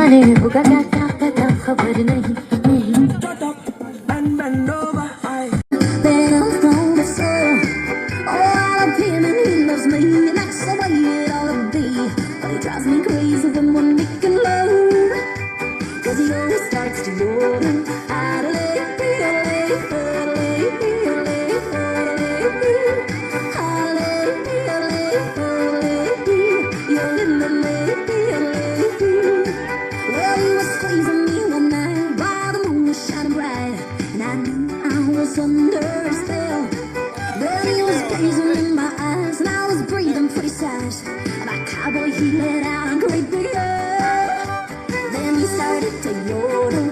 जाने होगा क्या क्या पता खबर नहीं नहीं Then I'm from the soul. Oh, I love him and he loves me, and that's the way it ought to be. But he drives me crazy when we're making love, 'cause he always starts to yodel. Well, he was squeezing me one night while the moon was shining bright, and I knew I was under a spell. Then he was gazing in my eyes, and I was breathing pretty fast. And my cowboy, he let out a great big yell. Then he started to yodel.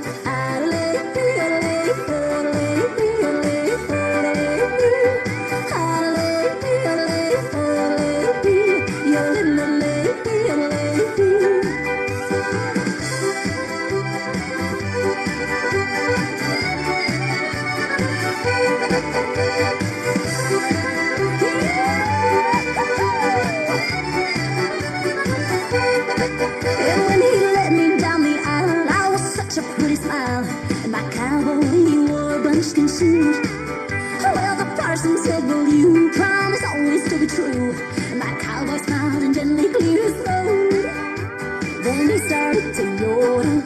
And when he led me down the aisle, I was such a pretty smile. And my cowboy, he wore buckskin shoes. Well, the parson said, will you promise always to be true? And my cowboy smiled and gently cleared his throat. Then he started to yodel.